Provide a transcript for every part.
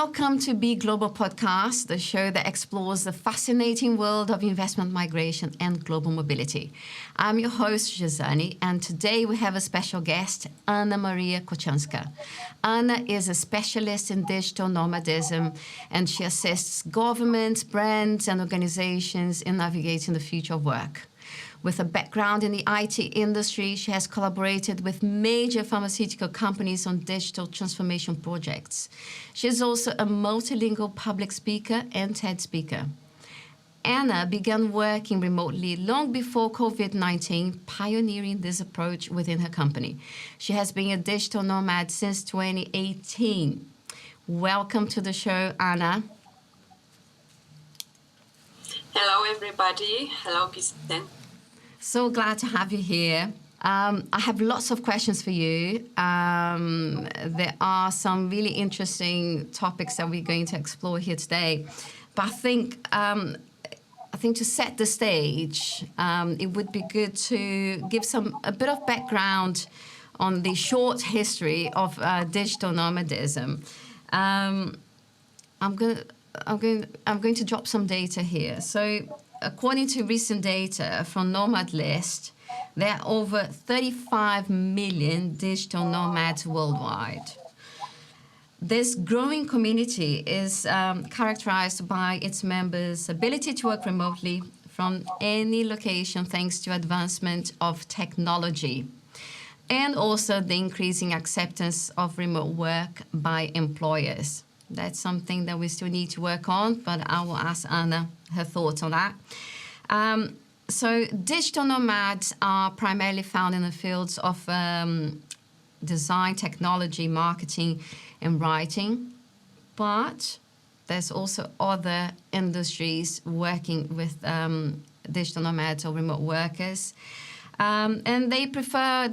Welcome to Be Global Podcast, the show that explores the fascinating world of investment migration and global mobility. I'm your host, Jazani, and today we have a special guest, Maria Kochanska. Anna is a specialist in digital nomadism, and she assists governments, brands, and organizations in navigating the future of work. With a background in the IT industry, she has collaborated with major pharmaceutical companies on digital transformation projects. She is also a multilingual public speaker and TED speaker. Anna began working remotely long before COVID-19, pioneering this approach within her company. She has been a digital nomad since 2018. Welcome to the show, Anna. Hello, everybody. Hello, Kristen. So glad to have you here. I have lots of questions for you. There are some really interesting topics that we're going to explore here today. But I think to set the stage, it would be good to give a bit of background on the short history of digital nomadism. I'm going to drop some data here. So, according to recent data from Nomad list, there are over 35 million digital nomads worldwide. This growing community is characterized by its members' ability to work remotely from any location thanks to advancement of technology, and also the increasing acceptance of remote work by employers. That's something that we still need to work on, but I will ask Anna her thoughts on that. So digital nomads are primarily found in the fields of design, technology, marketing, and writing. But there's also other industries working with digital nomads or remote workers. And they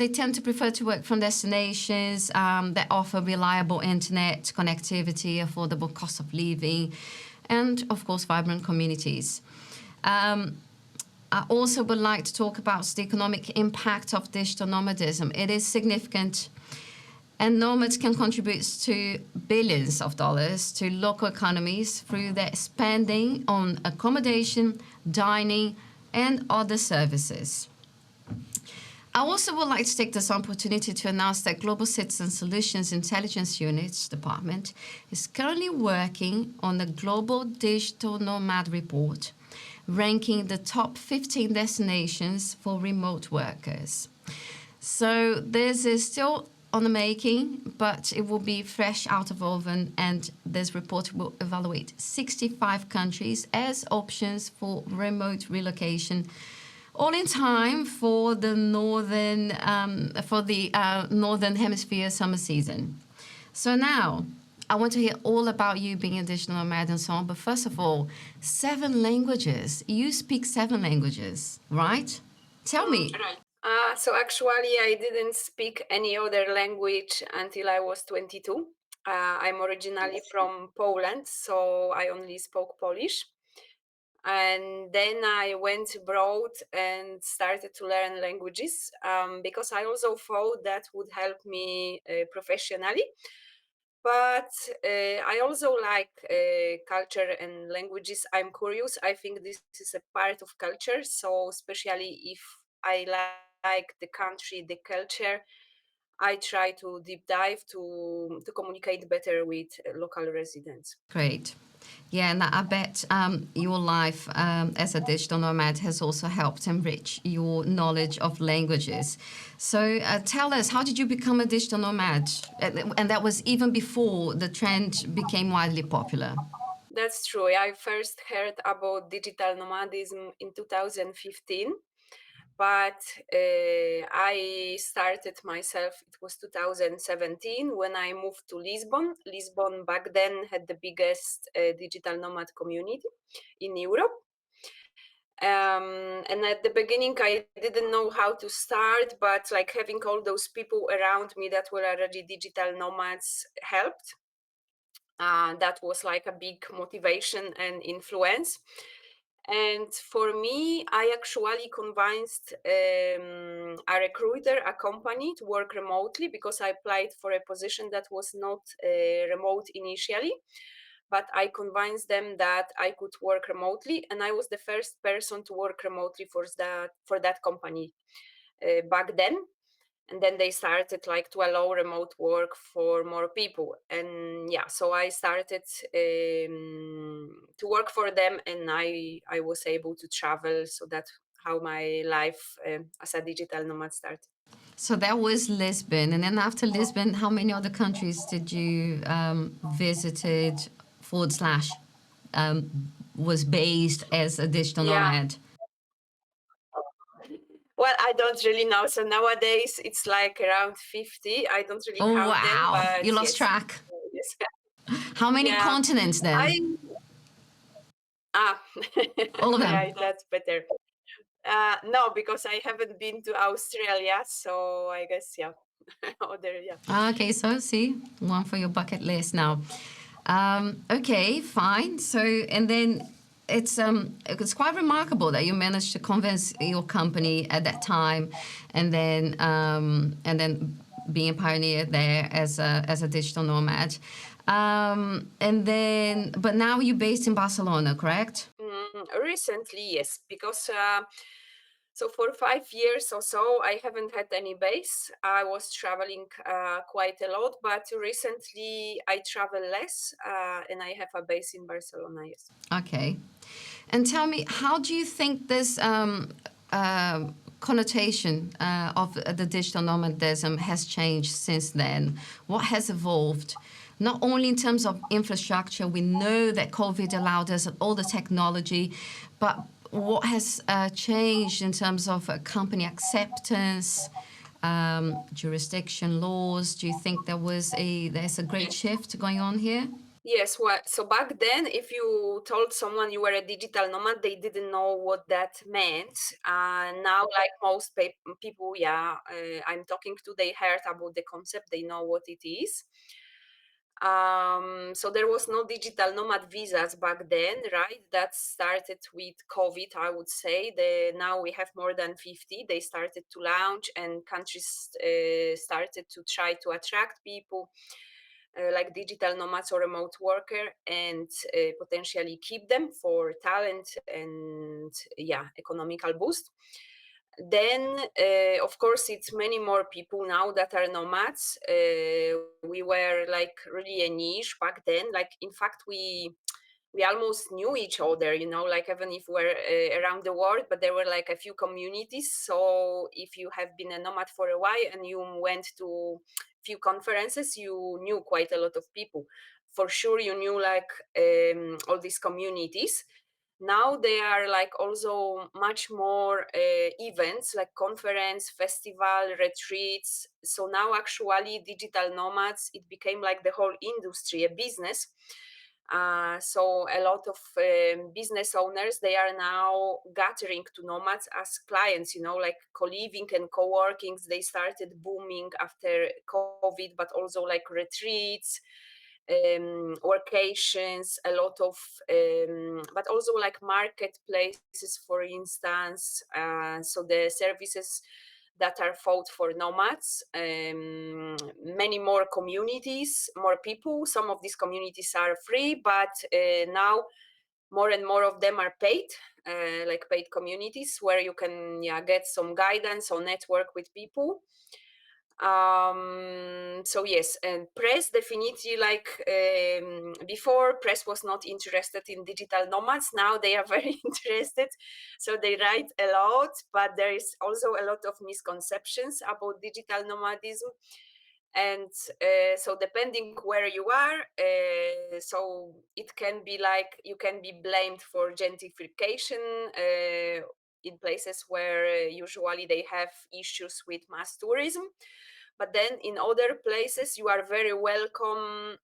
tend to prefer to work from destinations that offer reliable internet connectivity, affordable cost of living, and of course, vibrant communities. I also would like to talk about the economic impact of digital nomadism. It is significant, and nomads can contribute to billions of dollars to local economies through their spending on accommodation, dining, and other services. I also would like to take this opportunity to announce that Global Citizen Solutions Intelligence Unit's department is currently working on the Global Digital Nomad Report, ranking the top 15 destinations for remote workers. So this is still on the making, but it will be fresh out of oven, and this report will evaluate 65 countries as options for remote relocation, all in time for the northern hemisphere summer season. So now, I want to hear all about you being a digital nomad and so on. But first of all, 7 languages. You speak 7 languages, right? Tell me. Right. So actually, I didn't speak any other language until I was 22. I'm originally from Poland, so I only spoke Polish. And then I went abroad and started to learn languages because I also thought that would help me professionally. But I also like culture and languages. I'm curious. I think this is a part of culture. So especially if I like the country, the culture, I try to deep dive to communicate better with local residents. Great. Yeah, and I bet your life as a digital nomad has also helped enrich your knowledge of languages. So tell us, how did you become a digital nomad? And that was even before the trend became widely popular. That's true. I first heard about digital nomadism in 2015, but I started myself, it was 2017 when I moved to Lisbon. Lisbon back then had the biggest digital nomad community in Europe. And at the beginning, I didn't know how to start, but like having all those people around me that were already digital nomads helped. That was like a big motivation and influence. And for me, I actually convinced a recruiter, a company to work remotely because I applied for a position that was not remote initially. But I convinced them that I could work remotely, and I was the first person to work remotely for that company back then. And then they started like to allow remote work for more people, and yeah, so I started to work for them, and I was able to travel, so that's how my life as a digital nomad started. So that was Lisbon, and then after Lisbon, how many other countries did you visited forward slash was based as a digital Yeah, nomad? well, I don't really know, so nowadays it's like around 50. I don't really Oh count them, wow, but you lost yes. track. Yes. How many Yeah, continents I then? ah All of them. right, that's better. No, because I haven't been to Australia, so I guess yeah. Other yeah. Okay, so see, one for your bucket list now. Okay, fine. So, and then it's quite remarkable that you managed to convince your company at that time, and then being a pioneer there as a digital nomad. And then, but now you're based in Barcelona, correct? Recently, yes, because so for 5 years or so, I haven't had any base. I was traveling quite a lot, but recently I travel less, and I have a base in Barcelona. Yes. Okay. And tell me, how do you think this connotation of the digital nomadism has changed since then? What has evolved? Not only in terms of infrastructure, we know that COVID allowed us all the technology, but what has changed in terms of company acceptance, jurisdiction laws? Do you think there's a great shift going on here? Yes, well, so back then, if you told someone you were a digital nomad, they didn't know what that meant. Now, like most people, yeah, I'm talking to, they heard about the concept, they know what it is. So there was no digital nomad visas back then, right? That started with COVID, I would say. Now we have more than 50. They started to launch, and countries started to try to attract people like digital nomads or remote worker, and potentially keep them for talent and yeah, economical boost. Then of course it's many more people now that are nomads. We were like really a niche back then, like in fact we almost knew each other, like even if we're around the world, but there were like a few communities. So if you have been a nomad for a while and you went to few conferences, you knew quite a lot of people. For sure, you knew like all these communities. Now there are like also much more events like conference, festival, retreats. So now actually digital nomads, it became like the whole industry, a business. So a lot of business owners, they are now gathering to nomads as clients, like co-living and co-workings. They started booming after COVID, but also like retreats, workations, a lot of, but also like marketplaces, for instance. So the services that are fought for nomads, many more communities, more people. Some of these communities are free, but now more and more of them are paid, like paid communities where you can get some guidance or network with people. So yes, and press definitely, like before, press was not interested in digital nomads. Now they are very interested, so they write a lot, but there is also a lot of misconceptions about digital nomadism. And so depending where you are, so it can be like you can be blamed for gentrification in places where usually they have issues with mass tourism. But then in other places you are very welcome,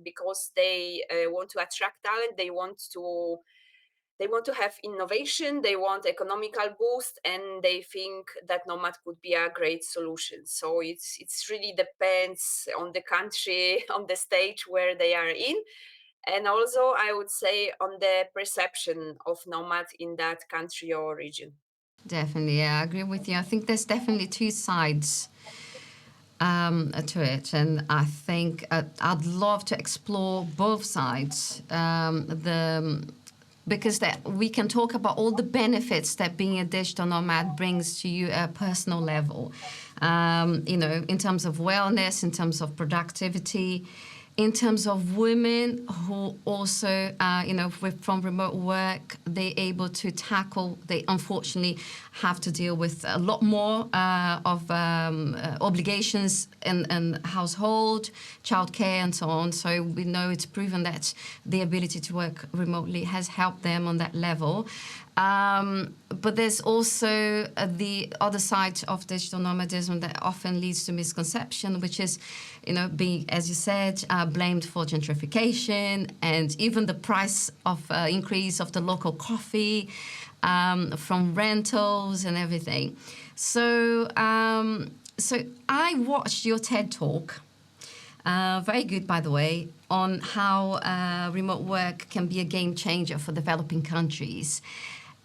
because they want to attract talent, they want to have innovation, they want economical boost, and they think that nomad could be a great solution. So it's really depends on the country, on the stage where they are in. And also, I would say on the perception of nomad in that country or region. Definitely, yeah, I agree with you. I think there's definitely two sides to it, and I think I'd love to explore both sides. Because that we can talk about all the benefits that being a digital nomad brings to you at a personal level, in terms of wellness, in terms of productivity, in terms of women who also, from remote work, they're able to tackle, they unfortunately have to deal with a lot more of obligations in household, childcare, and so on. So we know it's proven that the ability to work remotely has helped them on that level. But there's also the other side of digital nomadism that often leads to misconception, which is, being, as you said, blamed for gentrification and even the price of increase of the local coffee, from rentals and everything. So I watched your TED talk. Very good, by the way, on how remote work can be a game changer for developing countries.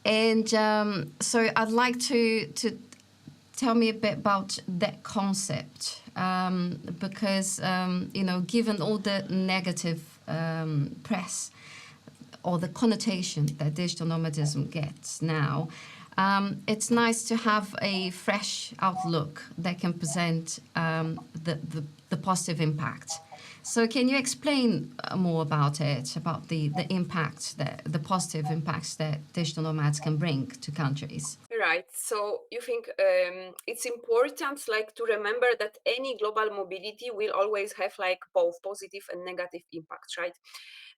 And so I'd like to tell me a bit about that concept, because, given all the negative press or the connotation that digital nomadism gets now, it's nice to have a fresh outlook that can present the positive impact. So can you explain more about it, about the impact, the positive impacts that digital nomads can bring to countries? Right. So you think it's important, like, to remember that any global mobility will always have like both positive and negative impacts, right?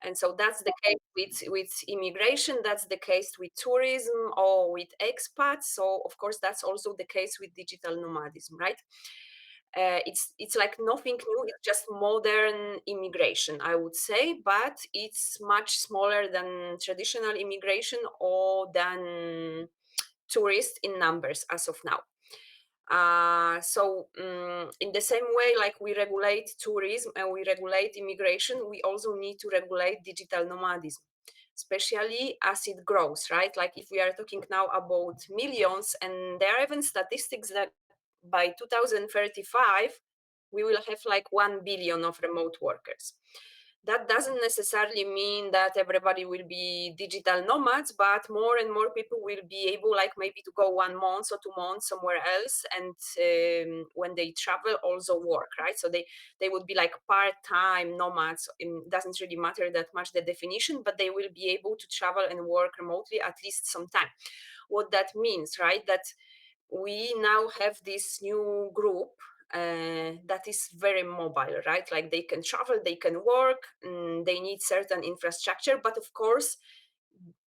And so that's the case with immigration. That's the case with tourism or with expats. So of course that's also the case with digital nomadism, right? It's like nothing new. It's just modern immigration, I would say, but it's much smaller than traditional immigration or than tourists in numbers as of now. In the same way, like we regulate tourism and we regulate immigration, we also need to regulate digital nomadism, especially as it grows, right? Like if we are talking now about millions, and there are even statistics that by 2035, we will have like 1 billion of remote workers. That doesn't necessarily mean that everybody will be digital nomads, but more and more people will be able, like, maybe to go 1 month or 2 months somewhere else, and when they travel also work, right? So they would be like part-time nomads. It doesn't really matter that much the definition, but they will be able to travel and work remotely at least some time. What that means, right? That we now have this new group that is very mobile, right? Like they can travel, they can work, they need certain infrastructure, but of course,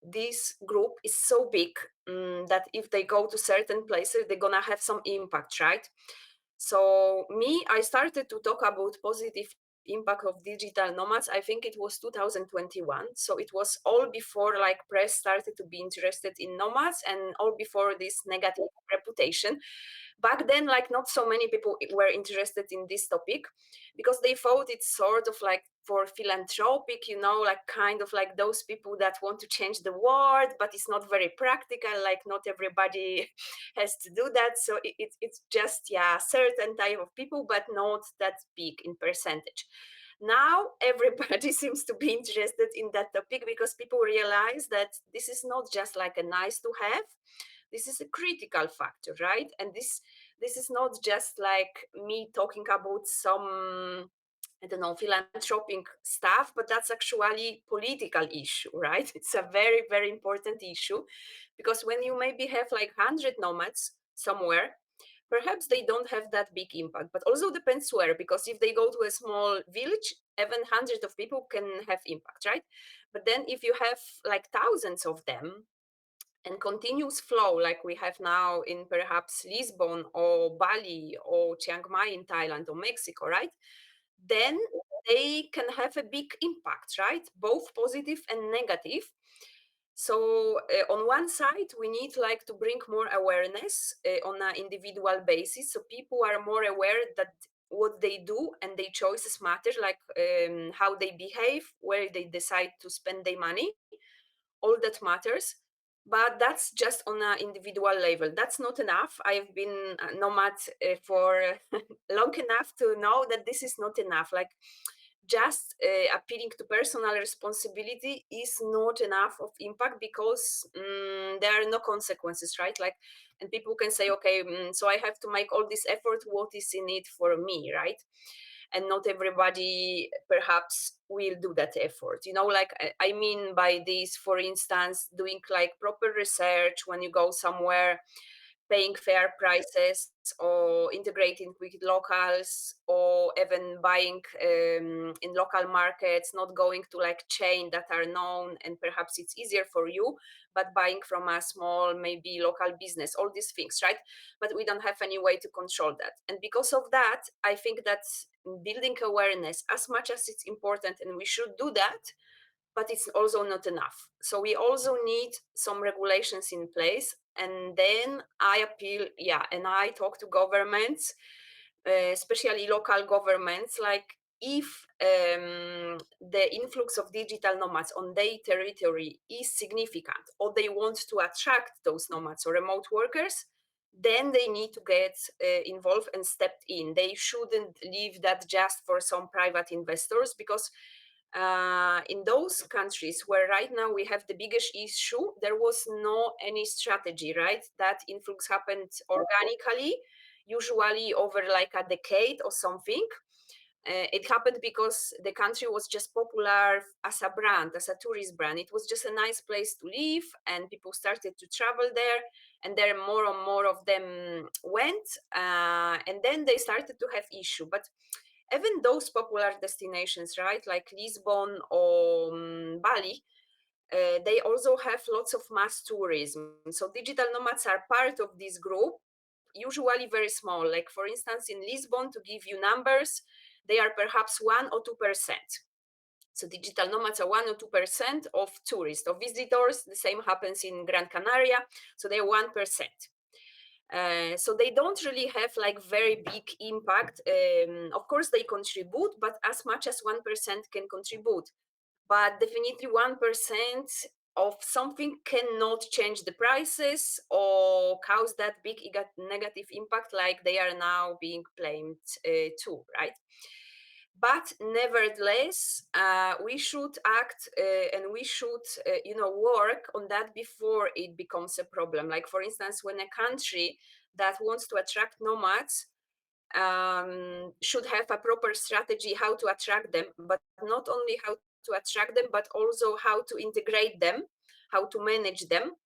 this group is so big that if they go to certain places, they're gonna have some impact, right? So I started to talk about positive impact of digital nomads. I think it was 2021. So it was all before like press started to be interested in nomads and all before this negative reputation. Back then, like not so many people were interested in this topic because they thought it's sort of like for philanthropic, like kind of like those people that want to change the world, but it's not very practical. Like not everybody has to do that. So it's just, yeah, certain type of people, but not that big in percentage. Now everybody seems to be interested in that topic because people realize that this is not just like a nice to have. This is a critical factor, right? And this is not just like me talking about some, I don't know, philanthropic stuff, but that's actually political issue, right? It's a very, very important issue because when you maybe have like 100 nomads somewhere, perhaps they don't have that big impact, but also depends where, because if they go to a small village, even hundreds of people can have impact, right? But then if you have like thousands of them, and continuous flow like we have now in perhaps Lisbon or Bali or Chiang Mai in Thailand or Mexico, right? Then they can have a big impact, right? Both positive and negative. So on one side, we need like to bring more awareness on an individual basis. So people are more aware that what they do and their choices matter, like how they behave, where they decide to spend their money. All that matters. But that's just on an individual level. That's not enough. I've been a nomad for long enough to know that this is not enough. Like just appealing to personal responsibility is not enough of impact, because there are no consequences, right? Like, and people can say, okay, so I have to make all this effort, what is in it for me, right? And not everybody perhaps will do that effort, like I mean by this, for instance, doing like proper research when you go somewhere, paying fair prices, or integrating with locals, or even buying in local markets, not going to like chain that are known and perhaps it's easier for you, but buying from a small, maybe local business, all these things, right? But we don't have any way to control that. And because of that, I think that building awareness, as much as it's important and we should do that, but it's also not enough. So we also need some regulations in place. And then I appeal, and I talk to governments, especially local governments, like if the influx of digital nomads on their territory is significant, or they want to attract those nomads or remote workers, then they need to get involved and step in. They shouldn't leave that just for some private investors, because in those countries where right now we have the biggest issue, there was no any strategy, right? That influx happened organically, usually over like a decade or something. It happened because the country was just popular as a brand, as a tourist brand. It was just a nice place to live, and people started to travel there, and there more and more of them went, and then they started to have issue. But even those popular destinations, right, like Lisbon or Bali, they also have lots of mass tourism. So digital nomads are part of this group, usually very small. Like for instance, in Lisbon, to give you numbers, they are perhaps 1 or 2%. So digital nomads are 1 or 2% of tourists, of visitors. The same happens in Gran Canaria. So they're 1%. So they don't really have like very big impact. Of course, they contribute, but as much as 1% can contribute. But definitely 1% of something cannot change the prices or cause that big negative impact like they are now being blamed to, right? But nevertheless, we should act and we should, work on that before it becomes a problem. Like, for instance, when a country that wants to attract nomads should have a proper strategy how to attract them, but not only how to attract them, but also how to integrate them, how to manage them,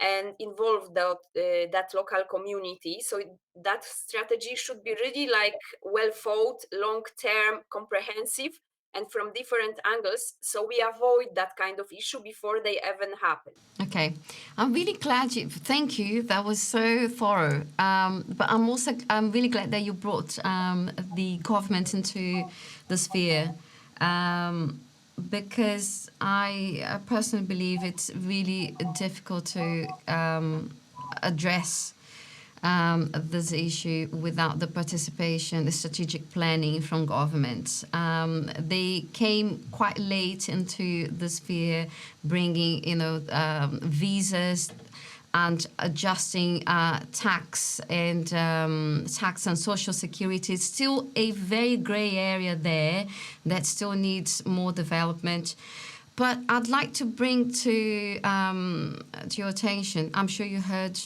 and involve that local community. So that strategy should be really like well thought, long-term, comprehensive, and from different angles, so we avoid that kind of issue before they even happen. Okay, I'm really glad you. Thank you. That was so thorough. But I'm really glad that you brought the government into the sphere, because I personally believe it's really difficult to address this issue without the participation, the strategic planning from governments. They came quite late into the sphere, bringing, visas and adjusting tax and social security. It's still a very grey area there that still needs more development. But I'd like to bring to your attention, I'm sure you heard,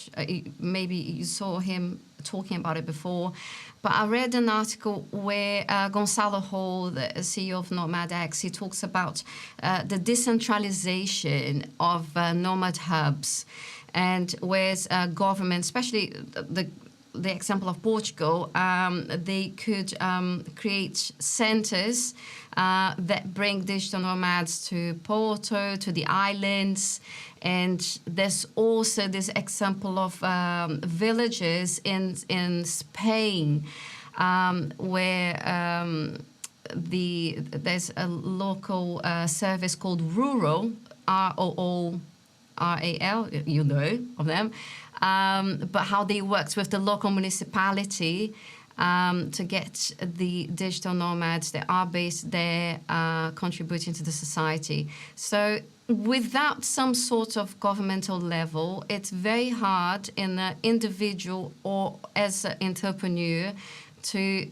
maybe you saw him talking about it before, but I read an article where Gonzalo Hall, the CEO of Nomad X, he talks about the decentralization of nomad hubs, and whereas government, especially the example of Portugal, they could create centers that bring digital nomads to Porto, to the islands. And there's also this example of villages in Spain where there's a local service called Rural, ROORAL, you know of them, but how they worked with the local municipality to get the digital nomads that are based there contributing to the society. So without some sort of governmental level, it's very hard in an individual or as an entrepreneur to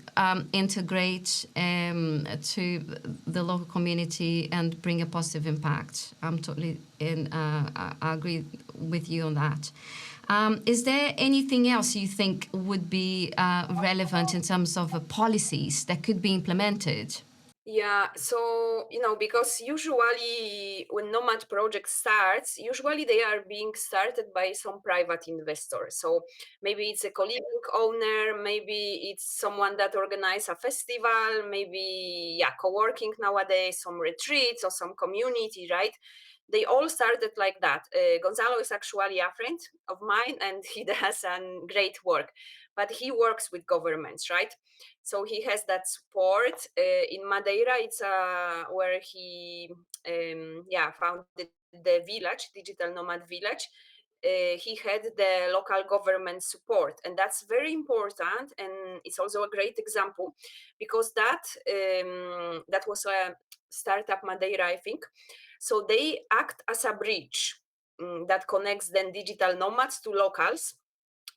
integrate to the local community and bring a positive impact. I'm totally in. I agree with you on that. Is there anything else you think would be relevant in terms of policies that could be implemented? Yeah, so because usually when Nomad project starts, usually they are being started by some private investor. So maybe it's a co-living owner, maybe it's someone that organize a festival, maybe co-working nowadays, some retreats or some community, right? They all started like that. Gonzalo is actually a friend of mine, and he does great work, but he works with governments, right? So he has that support in Madeira. It's where he founded the village, digital nomad village. He had the local government support, and that's very important. And it's also a great example because that was a startup Madeira, I think. So they act as a bridge that connects then digital nomads to locals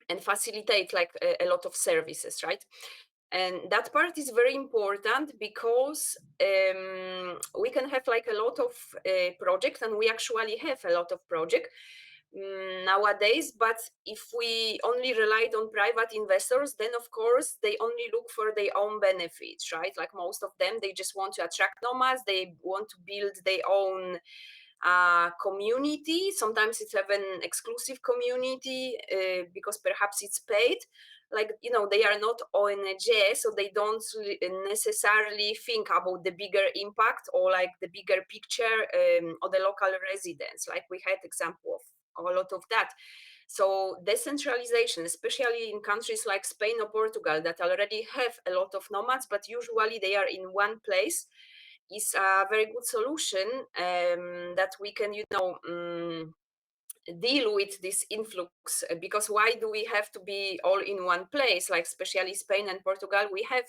and facilitate like a lot of services, right? And that part is very important because we can have like a lot of projects, and we actually have a lot of projects nowadays. But if we only relied on private investors, then of course they only look for their own benefits, right? Like most of them, they just want to attract nomads, they want to build their own community. Sometimes it's even exclusive community because perhaps it's paid. Like they are not ONG, so they don't necessarily think about the bigger impact or like the bigger picture of the local residents. Like we had example of a lot of that. So decentralization, especially in countries like Spain or Portugal that already have a lot of nomads, but usually they are in one place, is a very good solution that we can, deal with this influx. Because why do we have to be all in one place? Like especially Spain and Portugal, we have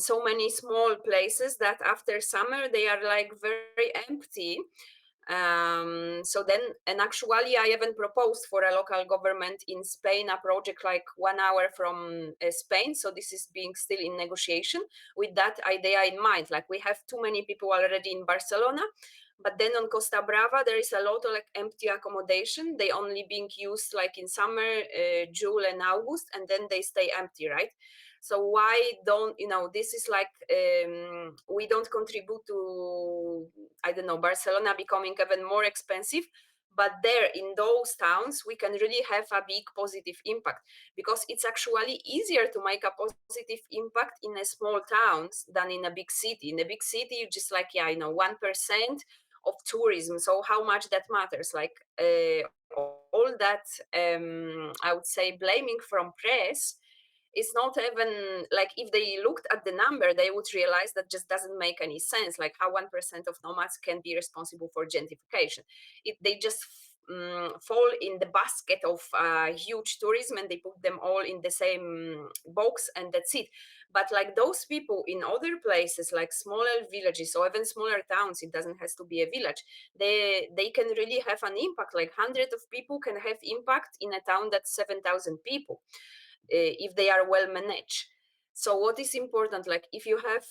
so many small places that after summer they are like very empty. So then, and actually I even proposed for a local government in Spain a project like 1 hour from Spain. So this is being still in negotiation with that idea in mind. Like we have too many people already in Barcelona, but then on Costa Brava there is a lot of like empty accommodation. They only being used like in summer, June and August, and then they stay empty, right? So why don't this is like we don't contribute to, I don't know, Barcelona becoming even more expensive, but there in those towns we can really have a big positive impact, because it's actually easier to make a positive impact in a small towns than in a big city. In a big city you just like 1% of tourism, so how much that matters? Like all that I would say blaming from press is not even like, if they looked at the number they would realize that just doesn't make any sense. Like how 1% of nomads can be responsible for gentrification. They just fall in the basket of huge tourism, and they put them all in the same box, and that's it. But like those people in other places, like smaller villages or even smaller towns, it doesn't have to be a village, they can really have an impact. Like hundreds of people can have impact in a town that's 7,000 people if they are well managed. So what is important, like if you have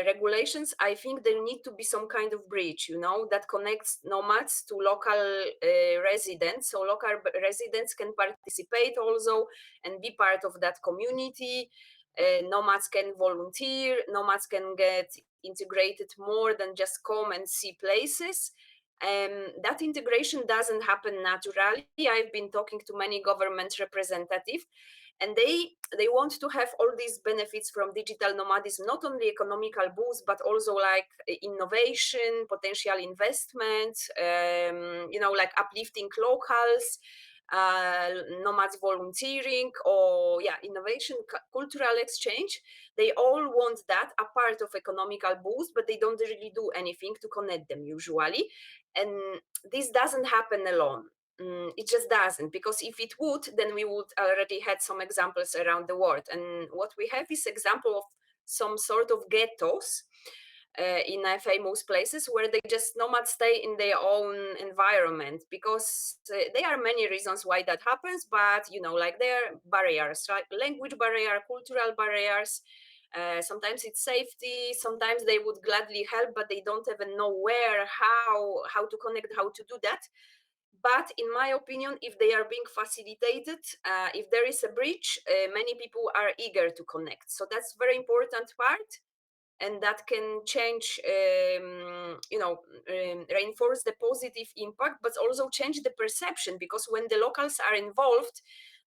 regulations, I think there need to be some kind of bridge, that connects nomads to local residents, so local residents can participate also and be part of that community. Nomads can volunteer, nomads can get integrated more than just come and see places. That integration doesn't happen naturally. I've been talking to many government representatives, and they want to have all these benefits from digital nomadism, not only economical boost but also like innovation, potential investment, like uplifting locals, nomads volunteering, or innovation, cultural exchange. They all want that, a part of economical boost, but they don't really do anything to connect them usually. And this doesn't happen alone. It just doesn't, because if it would, then we would already had some examples around the world. And what we have is example of some sort of ghettos in famous places where they just nomads stay in their own environment, because there are many reasons why that happens, but like there are barriers, right? Language barrier, cultural barriers. Sometimes it's safety. Sometimes they would gladly help, but they don't even know where, how to connect, how to do that. But in my opinion, if they are being facilitated, if there is a bridge, many people are eager to connect. So that's very important part, and that can change, reinforce the positive impact, but also change the perception, because when the locals are involved,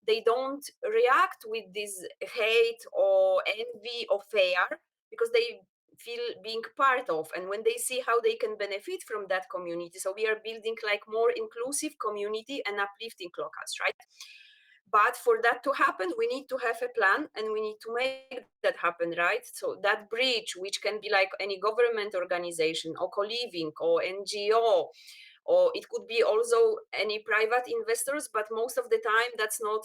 they don't react with this hate or envy or fear, because they feel being part of, and when they see how they can benefit from that community. So we are building like more inclusive community and uplifting locals, right? But for that to happen, we need to have a plan, and we need to make that happen, right? So that bridge, which can be like any government organization or co-living or NGO, or it could be also any private investors, but most of the time that's not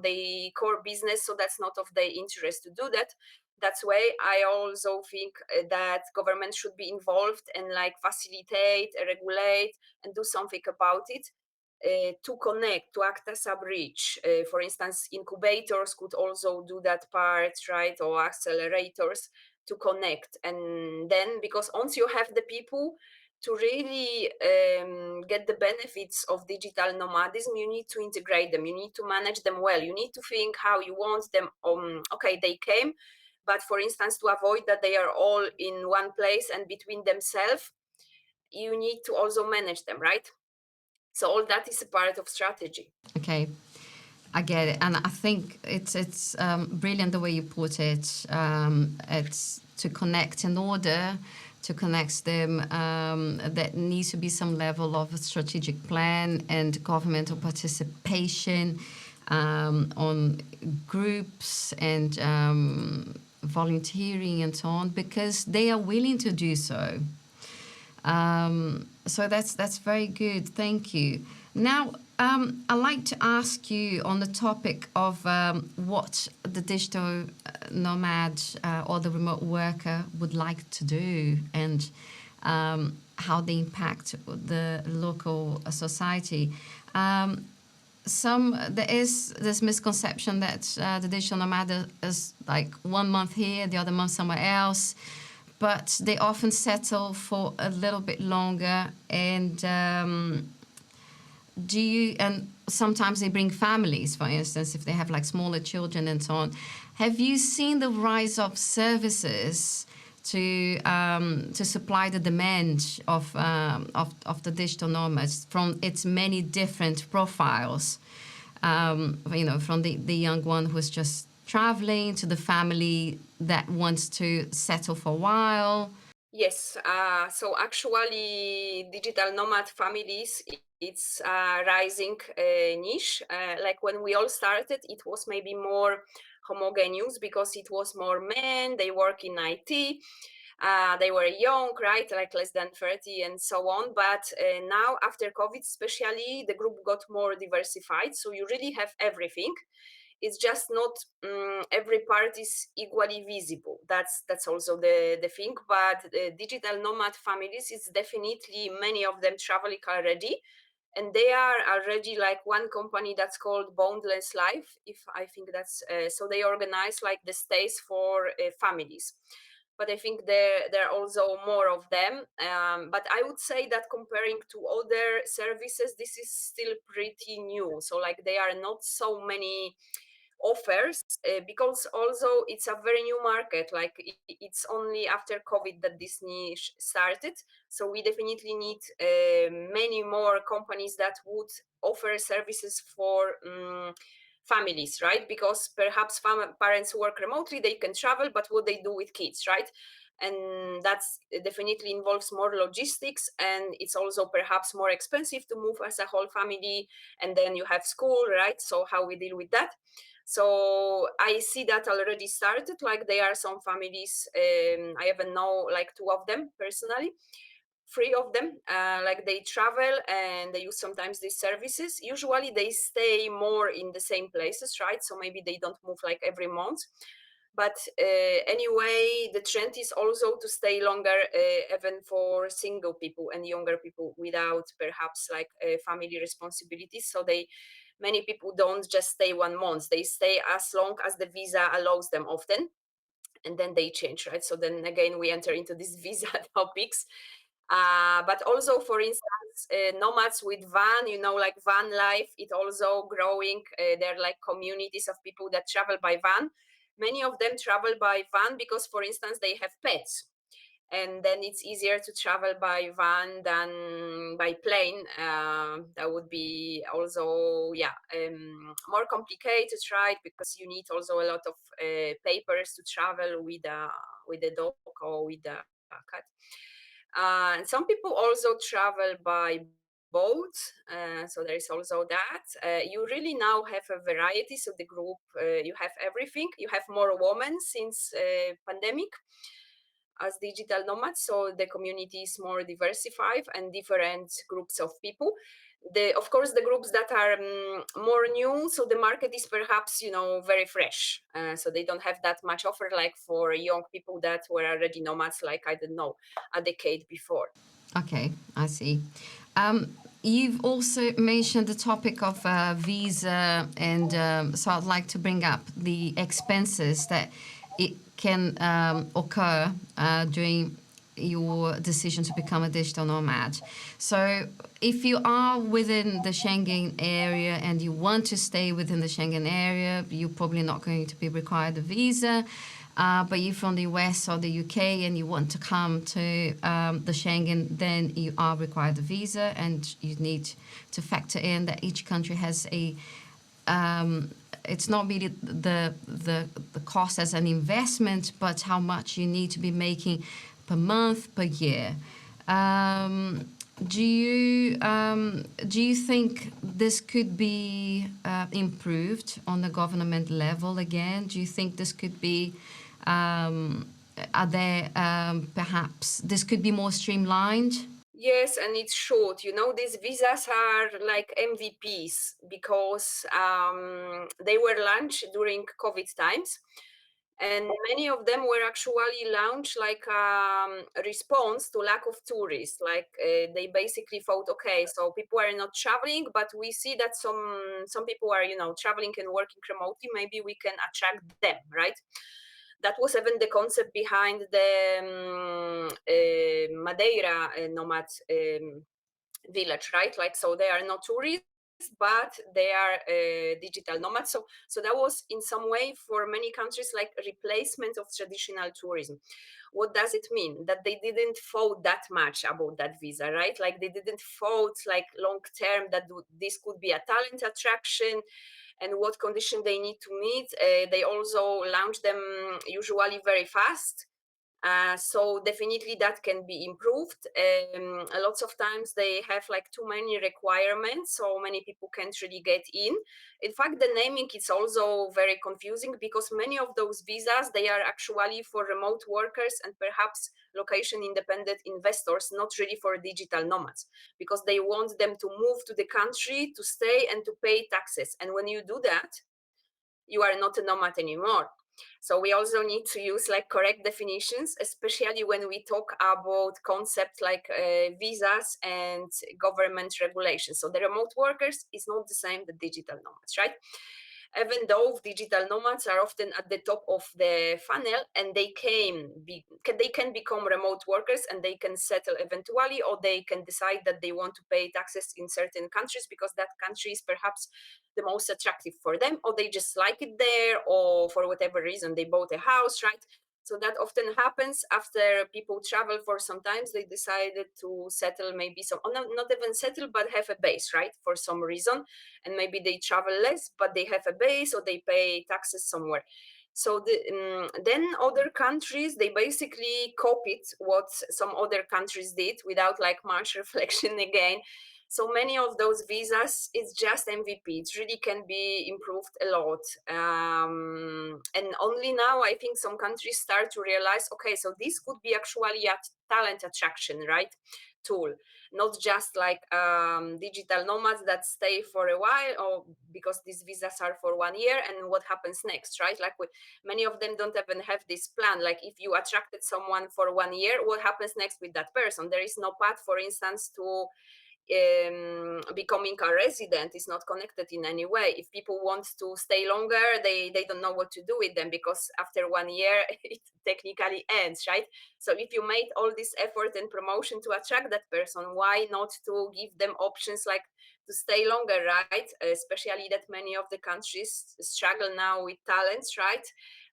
the core business, so that's not of their interest to do that. That's why I also think that government should be involved and like facilitate, regulate, and do something about it, to connect, to act as a bridge. For instance, incubators could also do that part, right? Or accelerators to connect. And then, because once you have the people to really get the benefits of digital nomadism, you need to integrate them, you need to manage them well, you need to think how you want them. Okay, they came, but for instance, to avoid that they are all in one place and between themselves, you need to also manage them, right? So all that is a part of strategy. Okay, I get it, and I think it's brilliant the way you put it. It's to connect in order to connect them. There needs to be some level of a strategic plan and governmental participation on groups and volunteering and so on, because they are willing to do so. So that's very good. Thank you. Now, I'd like to ask you on the topic of what the digital nomad or the remote worker would like to do, and how they impact the local society. There is this misconception that the digital nomad is like 1 month here, the other month somewhere else, but they often settle for a little bit longer, and sometimes they bring families, for instance, if they have like smaller children and so on. Have you seen the rise of services to supply the demand of the digital nomads from its many different profiles? From the young one who's just traveling to the family that wants to settle for a while. Yes, so actually digital nomad families, it's a rising niche. Like when we all started, it was maybe more homogeneous because it was more men, they work in IT, they were young, right, like less than 30 and so on. But now after COVID especially, the group got more diversified, so you really have everything. It's just not every part is equally visible. That's also the thing. But digital nomad families, it's definitely many of them traveling already, and they are already like one company that's called Boundless Life, if I think that's so they organize like the stays for families. But I think there are also more of them. But I would say that comparing to other services, this is still pretty new. So like there are not so many offers, because also it's a very new market. Like it's only after COVID that this niche started. So we definitely need many more companies that would offer services for families, right? Because perhaps parents work remotely, they can travel, but what they do with kids, right? And that's definitely involves more logistics, and it's also perhaps more expensive to move as a whole family, and then you have school, right? So how we deal with that? So I see that already started. Like there are some families, I even know like 2 of them personally, three of them, like they travel and they use sometimes these services. Usually they stay more in the same places, right? So maybe they don't move like every month. But anyway, the trend is also to stay longer, even for single people and younger people without perhaps like family responsibilities. So many people don't just stay 1 month; they stay as long as the visa allows them often, and then they change, right? So then again, we enter into these visa topics. But also, for instance, nomads with van, like van life, it also growing. There are like communities of people that travel by van. Many of them travel by van because, for instance, they have pets. And then it's easier to travel by van than by plane. That would be also, yeah, more complicated, right? Because you need also a lot of papers to travel with a dog or with a cat. And some people also travel by boat, so there is also that. You really now have a variety. So the group, you have everything. You have more women since pandemic as digital nomads, so the community is more diversified and different groups of people. Of course, the groups that are more new, so the market is perhaps very fresh, so they don't have that much offer like for young people that were already nomads, like I don't know, a decade before. Okay, I see. You've also mentioned the topic of visa, and so I'd like to bring up the expenses that it can occur during your decision to become a digital nomad. So, if you are within the Schengen area and you want to stay within the Schengen area, you're probably not going to be required a visa. But you're from the US or the UK and you want to come to the Schengen, then you are required a visa, and you need to factor in that each country has a. It's not really the cost as an investment, but how much you need to be making per month, per year. Do you think this could be improved on the government level again? Do you think this could be are there perhaps this could be more streamlined? Yes, and it's short. These visas are like MVPs because they were launched during COVID times. And many of them were actually launched like a response to lack of tourists. Like they basically thought, okay, so people are not traveling, but we see that some people are, traveling and working remotely. Maybe we can attract them, right? That was even the concept behind the Madeira nomad village, right? Like, so they are not tourists, but they are digital nomads. So that was in some way for many countries like a replacement of traditional tourism. What does it mean? That they didn't thought that much about that visa, right? Like they didn't thought like long term that this could be a talent attraction and what condition they need to meet. They also launch them usually very fast. So definitely that can be improved. Lots of times they have like too many requirements, so many people can't really get in. In fact, the naming is also very confusing because many of those visas, they are actually for remote workers and perhaps location independent investors, not really for digital nomads, because they want them to move to the country to stay and to pay taxes. And when you do that, you are not a nomad anymore. So we also need to use like correct definitions, especially when we talk about concepts like visas and government regulations. So the remote workers is not the same the digital nomads, right? Even though digital nomads are often at the top of the funnel, and they can become remote workers and they can settle eventually, or they can decide that they want to pay taxes in certain countries because that country is perhaps the most attractive for them, or they just like it there, or for whatever reason they bought a house, right? So that often happens after people travel for some time. They decided to settle, maybe some, or not even settle, but have a base, right, for some reason. And maybe they travel less, but they have a base, or they pay taxes somewhere. So then other countries, they basically copied what some other countries did without like much reflection again. So many of those visas, it's just MVP. It really can be improved a lot. And only now I think some countries start to realize, okay, so this could be actually a talent attraction, right? Tool, not just like digital nomads that stay for a while, or because these visas are for 1 year and what happens next, right? Like many of them don't even have this plan. Like if you attracted someone for 1 year, what happens next with that person? There is no path, for instance, to becoming a resident. Is not connected in any way. If people want to stay longer, they don't know what to do with them, because after 1 year it technically ends, right? So if you made all this effort and promotion to attract that person, why not to give them options like to stay longer, right? Especially that many of the countries struggle now with talents, right?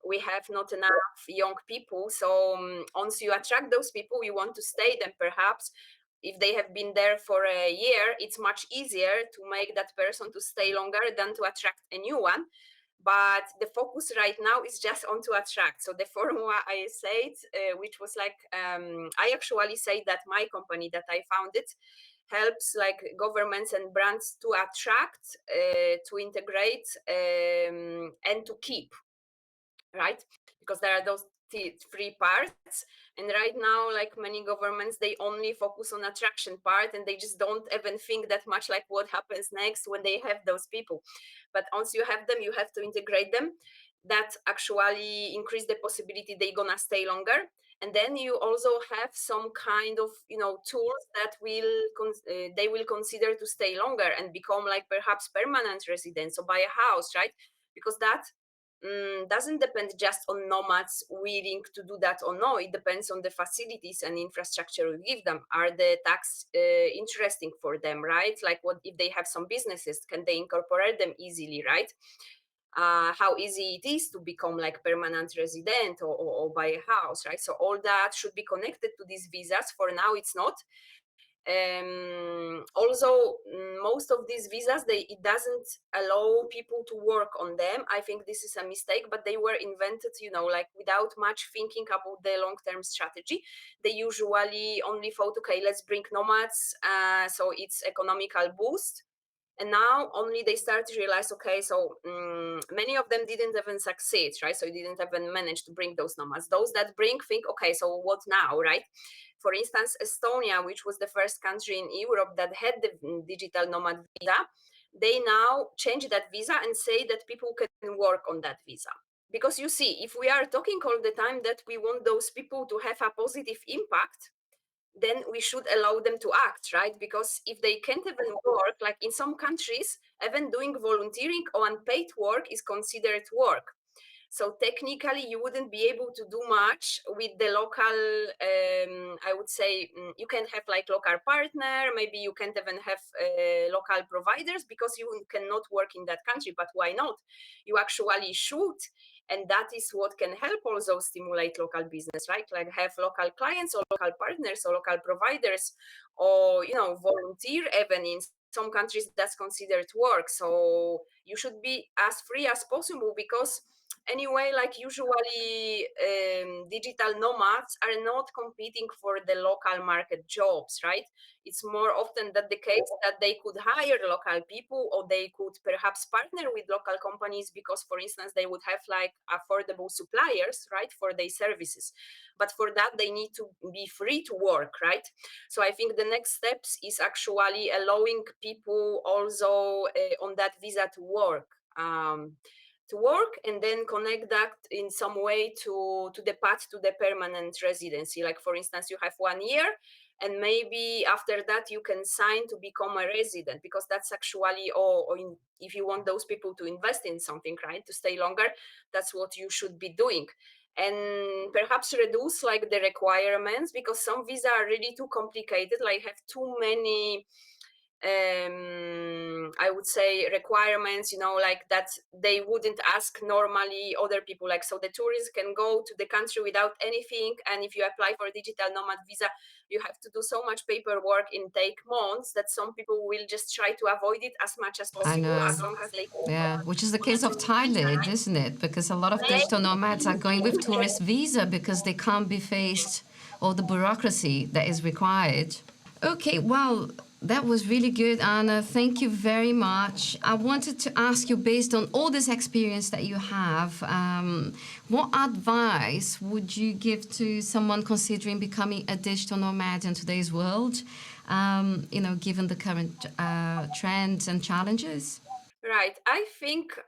We have not enough young people. So once you attract those people, you want to stay them. Perhaps if they have been there for a year, it's much easier to make that person to stay longer than to attract a new one. But the focus right now is just on to attract. So the formula I said, which was like, I actually say that my company that I founded helps like governments and brands to attract, to integrate, and to keep, right? Because there are those three parts, and right now like many governments, they only focus on attraction part, and they just don't even think that much like what happens next when they have those people. But once you have them, you have to integrate them. That actually increase the possibility they're gonna stay longer. And then you also have some kind of, you know, tools that will they will consider to stay longer and become like perhaps permanent residents or buy a house, right? Because that doesn't depend just on nomads willing to do that or no. It depends on the facilities and infrastructure we give them. Are the tax interesting for them, right? Like what if they have some businesses, can they incorporate them easily, right? How easy it is to become like permanent resident, or buy a house, right? So all that should be connected to these visas. For now it's not. Also, most of these visas, it doesn't allow people to work on them. I think this is a mistake, but they were invented, you know, like without much thinking about the long-term strategy. They usually only thought, okay, let's bring nomads, so it's economical boost. And now only they start to realize, okay, so many of them didn't even succeed, right? So didn't even manage to bring those nomads. Those that bring think, okay, so what now, right? For instance, Estonia, which was the first country in Europe that had the digital nomad visa, they now change that visa and say that people can work on that visa. Because you see, if we are talking all the time that we want those people to have a positive impact, then we should allow them to act, right? Because if they can't even work, like in some countries, even doing volunteering or unpaid work is considered work. So technically, you wouldn't be able to do much with the local, I would say, you can have like local partner, maybe you can't even have local providers because you cannot work in that country, but why not? You actually should. And that is what can help also stimulate local business, right? Like have local clients or local partners or local providers, or, you know, volunteer even in some countries that's considered work. So you should be as free as possible, because anyway, like usually digital nomads are not competing for the local market jobs, right? It's more often that the case that they could hire local people, or they could perhaps partner with local companies because, for instance, they would have like affordable suppliers, right, for their services. But for that, they need to be free to work, right? So I think the next steps is actually allowing people also on that visa to work. And then connect that in some way to the path to the permanent residency. Like, for instance, you have 1 year, and maybe after that you can sign to become a resident, because that's actually, if you want those people to invest in something, right, to stay longer, that's what you should be doing. And perhaps reduce like the requirements, because some visa are really too complicated, like have too many I would say requirements, you know, like that they wouldn't ask normally other people. Like, so the tourists can go to the country without anything, and if you apply for a digital nomad visa, you have to do so much paperwork in take months that some people will just try to avoid it as much as I possible, know. as long as they can. Yeah, which is the case of Thailand, isn't it? Because a lot of digital nomads are going with tourist visa because they can't be faced all the bureaucracy that is required. Okay, well, That was really good, Anna. Thank you very much. I wanted to ask you, based on all this experience that you have, what advice would you give to someone considering becoming a digital nomad in today's world, given the current trends and challenges? Right. I think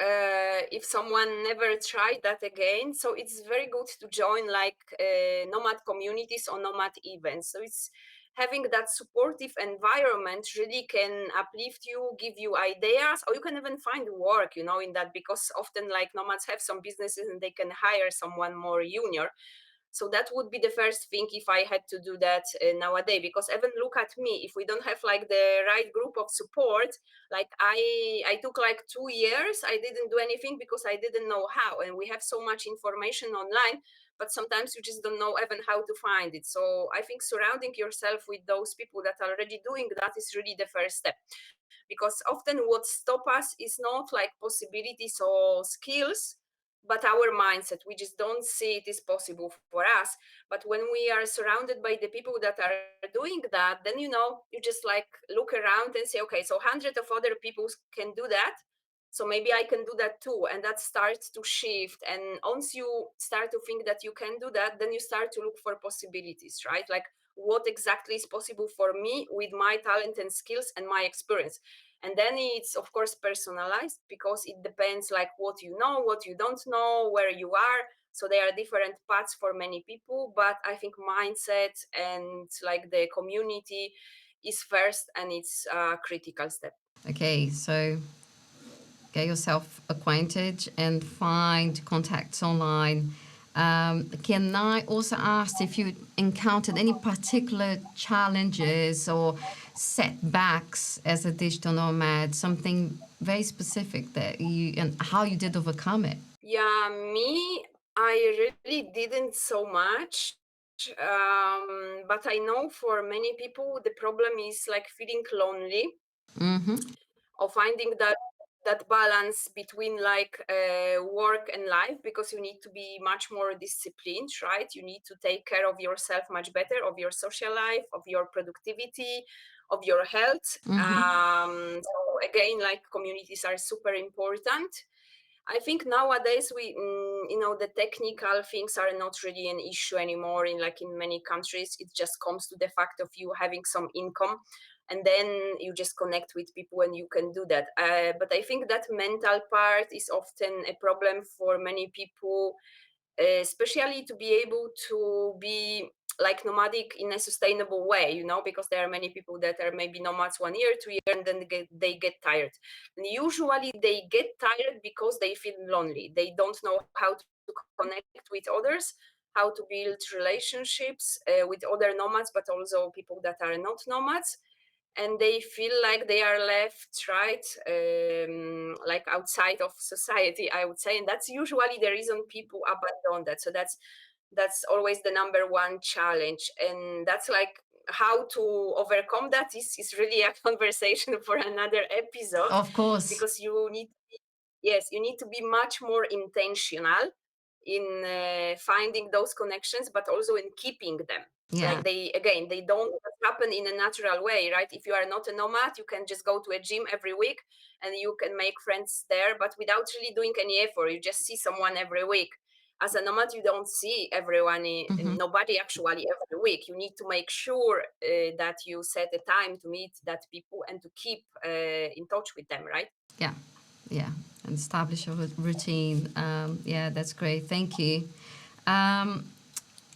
if someone never tried that again, so it's very good to join like nomad communities or nomad events. So it's having that supportive environment really can uplift you, give you ideas, or you can even find work, in that, because often like nomads have some businesses and they can hire someone more junior. So that would be the first thing if I had to do that nowadays, because even look at me, if we don't have like the right group of support, like I took like 2 years, I didn't do anything because I didn't know how. And we have so much information online, but sometimes you just don't know even how to find it. So I think surrounding yourself with those people that are already doing that is really the first step, because often what stop us is not like possibilities or skills, but our mindset. We just don't see it is possible for us. But when we are surrounded by the people that are doing that, then you just like look around and say, okay, so hundreds of other people can do that, so maybe I can do that too. And that starts to shift. And once you start to think that you can do that, then you start to look for possibilities, right? Like what exactly is possible for me with my talent and skills and my experience. And then it's of course personalized, because it depends like what you know, what you don't know, where you are. So there are different paths for many people, but I think mindset and like the community is first, and it's a critical step. Okay, so get yourself acquainted and find contacts online. Can I also ask if you encountered any particular challenges or setbacks as a digital nomad, something very specific that you and how you did overcome it? Yeah, me, I really didn't so much. But I know for many people, the problem is like feeling lonely, Mm-hmm. or finding that balance between like work and life, because you need to be much more disciplined, right? You need to take care of yourself much better, of your social life, of your productivity, of your health. Mm-hmm. So again, like communities are super important. I think nowadays the technical things are not really an issue anymore. In many countries, it just comes to the fact of you having some income, and then you just connect with people and you can do that. But I think that mental part is often a problem for many people, especially to be able to be like nomadic in a sustainable way, because there are many people that are maybe nomads 1 year, 2 years, and then they get tired. And usually they get tired because they feel lonely. They don't know how to connect with others, how to build relationships with other nomads, but also people that are not nomads. And they feel like they are left, right, like outside of society, I would say. And that's usually the reason people abandon that. So that's always the number one challenge. And that's like how to overcome that is really a conversation for another episode, Of course. because yes, you need to be much more intentional in finding those connections, but also in keeping them. Yeah. Like they don't happen in a natural way, right? If you are not a nomad, you can just go to a gym every week and you can make friends there, but without really doing any effort. You just see someone every week. As a nomad, you don't see everyone, Mm-hmm. nobody actually every week. You need to make sure that you set a time to meet that people and to keep in touch with them, right? Yeah. Yeah. And establish a routine. Yeah, that's great. Thank you. Um,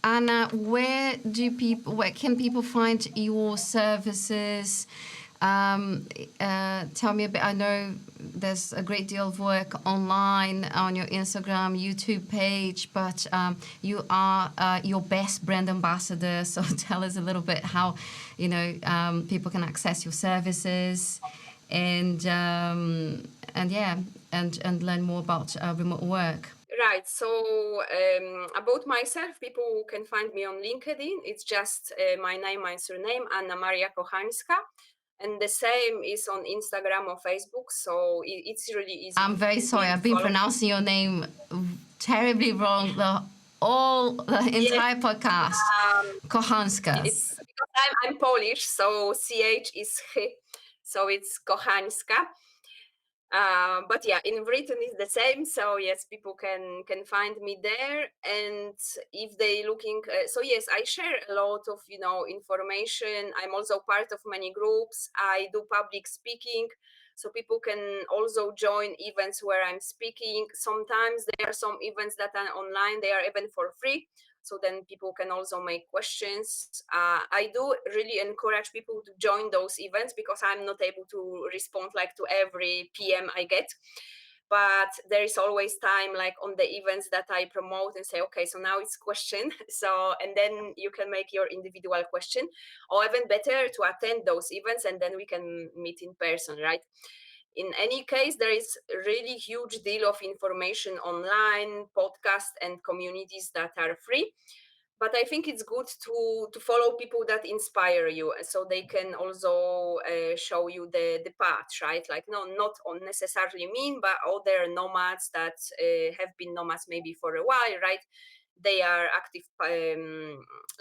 Anna, where can people find your services? Tell me a bit. I know there's a great deal of work online on your Instagram, YouTube page, but you are your best brand ambassador. So tell us a little bit how people can access your services, and yeah, and learn more about remote work. Right. So about myself, people can find me on LinkedIn. It's just my name, my surname, Anna Maria Kochanska. And the same is on Instagram or Facebook. So it's really easy I'm very to sorry. be I've been followed. pronouncing your name terribly wrong the Yes, entire podcast. um, Kochanska. it's because I'm Polish, so CH is H, so it's Kochanska. But yeah, in written is the same. So yes, people can find me there. And if they looking, so yes, I share a lot of information. I'm also part of many groups. I do public speaking, so people can also join events where I'm speaking. Sometimes there are some events that are online. They are even for free. So then people can also make questions. I do really encourage people to join those events because I'm not able to respond like to every PM I get. But there is always time like on the events that I promote and say, okay, so now it's question. So, and then you can make your individual question, or even better to attend those events and then we can meet in person, right? In any case, there is a really huge deal of information online, podcasts and communities that are free. But I think it's good to follow people that inspire you, so they can also show you the path, right? Like no, not necessarily mean, but other nomads that have been nomads maybe for a while, right? They are active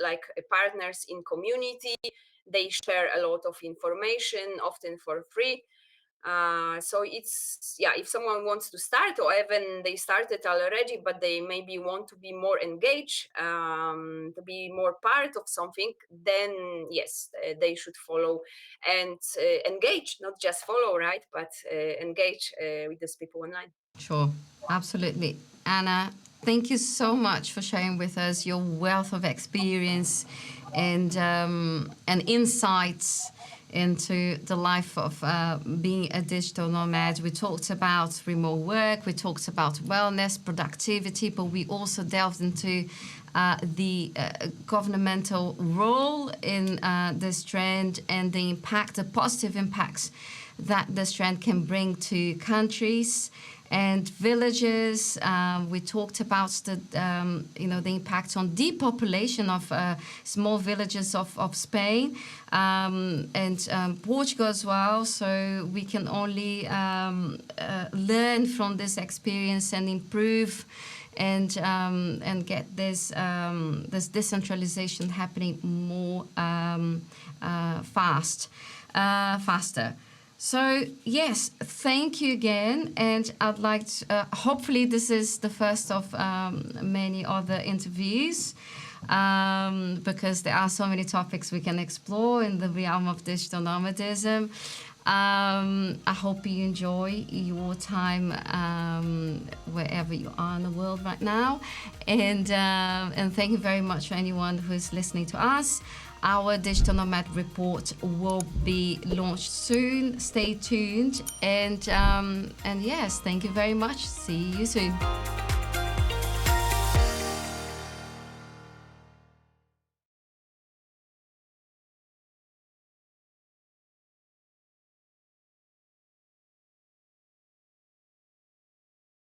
like partners in community. They share a lot of information, often for free. So it's, yeah, if someone wants to start, or even they started already but they maybe want to be more engaged, to be more part of something, then yes, they should follow and engage, not just follow, right, but engage with these people online. Sure, absolutely. Anna, thank you so much for sharing with us your wealth of experience and insights into the life of being a digital nomad. We talked about remote work, we talked about wellness, productivity, but we also delved into the governmental role in this trend and the impact, the positive impacts that this trend can bring to countries and villages. We talked about the impact on depopulation of small villages of Spain and Portugal as well. So we can only learn from this experience and improve and get this this decentralization happening more faster. So yes, thank you again, and I'd like to, hopefully this is the first of many other interviews, because there are so many topics we can explore in the realm of digital nomadism. I hope you enjoy your time wherever you are in the world right now, and thank you very much for anyone who's listening to us. Our Digital Nomad report will be launched soon. Stay tuned, and yes, thank you very much. See you soon.